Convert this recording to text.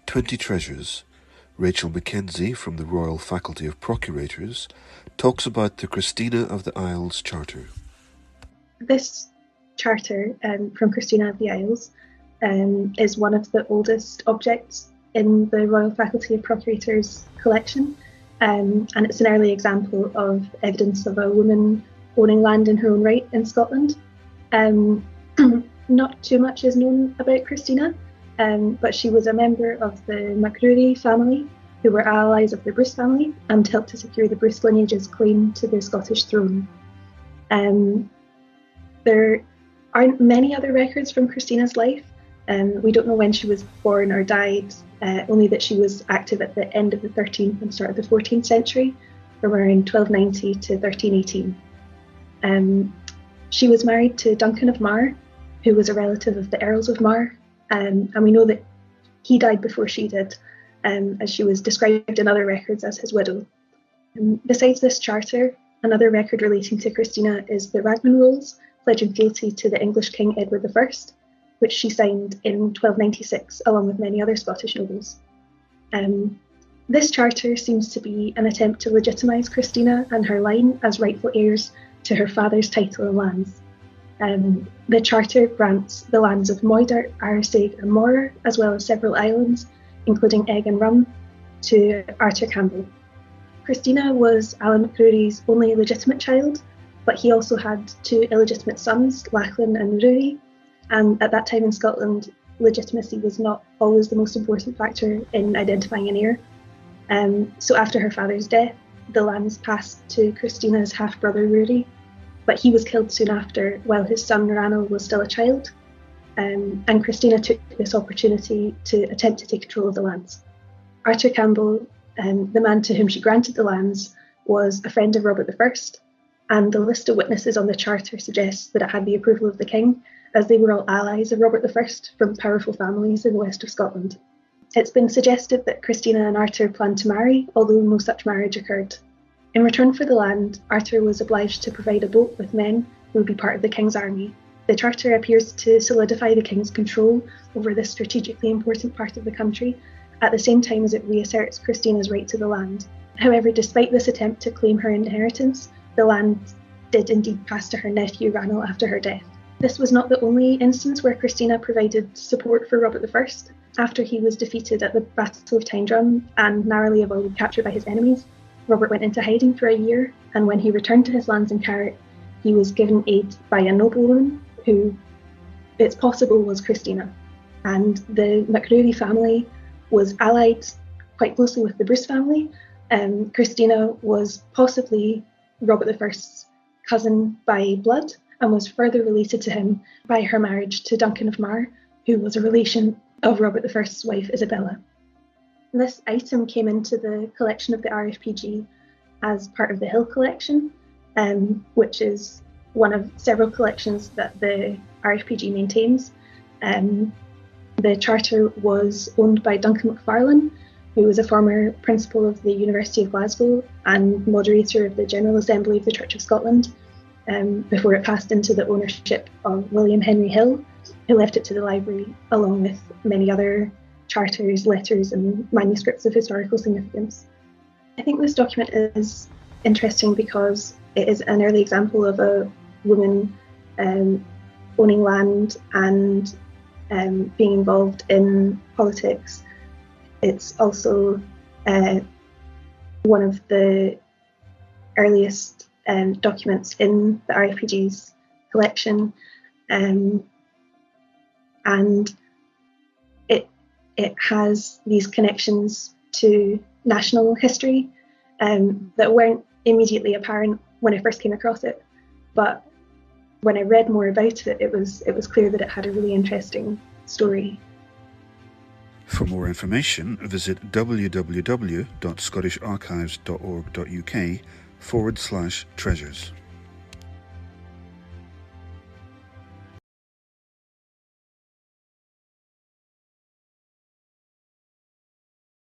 20 Treasures, Rachel Mackenzie from the Royal Faculty of Procurators talks about the Christina of the Isles Charter. This charter from Christina of the Isles is one of the oldest objects in the Royal Faculty of Procurators collection, and it's an early example of evidence of a woman owning land in her own right in Scotland. Not too much is known about Christina, but she was a member of the MacRory family, who were allies of the Bruce family and helped to secure the Bruce lineage's claim to the Scottish throne. There aren't many other records from Christina's life. We don't know when she was born or died, only that she was active at the end of the 13th and start of the 14th century, from around 1290 to 1318. She was married to Duncan of Mar, who was a relative of the Earls of Mar, and we know that he died before she did, as she was described in other records as his widow. Besides this charter, another record relating to Christina is the Ragman Rolls, pledging fealty to the English King Edward I, which she signed in 1296, along with many other Scottish nobles. This charter seems to be an attempt to legitimise Christina and her line as rightful heirs to her father's title and lands. The charter grants the lands of Moidart, Arisaig and Morar, as well as several islands, including Egg and Rum, to Arthur Campbell. Christina was Alan MacRory's only legitimate child, but he also had two illegitimate sons, Lachlan and Rory, and at that time in Scotland, legitimacy was not always the most important factor in identifying an heir. So after her father's death, the lands passed to Christina's half-brother Rory, but he was killed soon after while his son Ranald was still a child, and Christina took this opportunity to attempt to take control of the lands. Arthur Campbell, the man to whom she granted the lands, was a friend of Robert I, and the list of witnesses on the charter suggests that it had the approval of the king, as they were all allies of Robert I from powerful families in the west of Scotland. It's been suggested that Christina and Arthur planned to marry, although no such marriage occurred. In return for the land, Arthur was obliged to provide a boat with men who would be part of the king's army. The charter appears to solidify the king's control over this strategically important part of the country, at the same time as it reasserts Christina's right to the land. However, despite this attempt to claim her inheritance, the land did indeed pass to her nephew Ranald after her death. This was not the only instance where Christina provided support for Robert I. After he was defeated at the Battle of Tyndrum and narrowly avoided capture by his enemies, Robert went into hiding for a year, and when he returned to his lands in Carrick, he was given aid by a noblewoman who, it's possible, was Christina. And the MacRory family was allied quite closely with the Bruce family. Christina was possibly Robert I's cousin by blood and was further related to him by her marriage to Duncan of Mar, who was a relation of Robert I's wife Isabella. This item came into the collection of the RFPG as part of the Hill collection, which is one of several collections that the RFPG maintains. The charter was owned by Duncan McFarlane, who was a former principal of the University of Glasgow and moderator of the General Assembly of the Church of Scotland, before it passed into the ownership of William Henry Hill, who left it to the library, along with many other charters, letters and manuscripts of historical significance. I think this document is interesting because it is an early example of a woman owning land and being involved in politics. It's also one of the earliest documents in the RFPG's collection, and it has these connections to national history that weren't immediately apparent when I first came across it, but when I read more about it, it was clear that it had a really interesting story. For more information, visit www.scottisharchives.org.uk/treasures.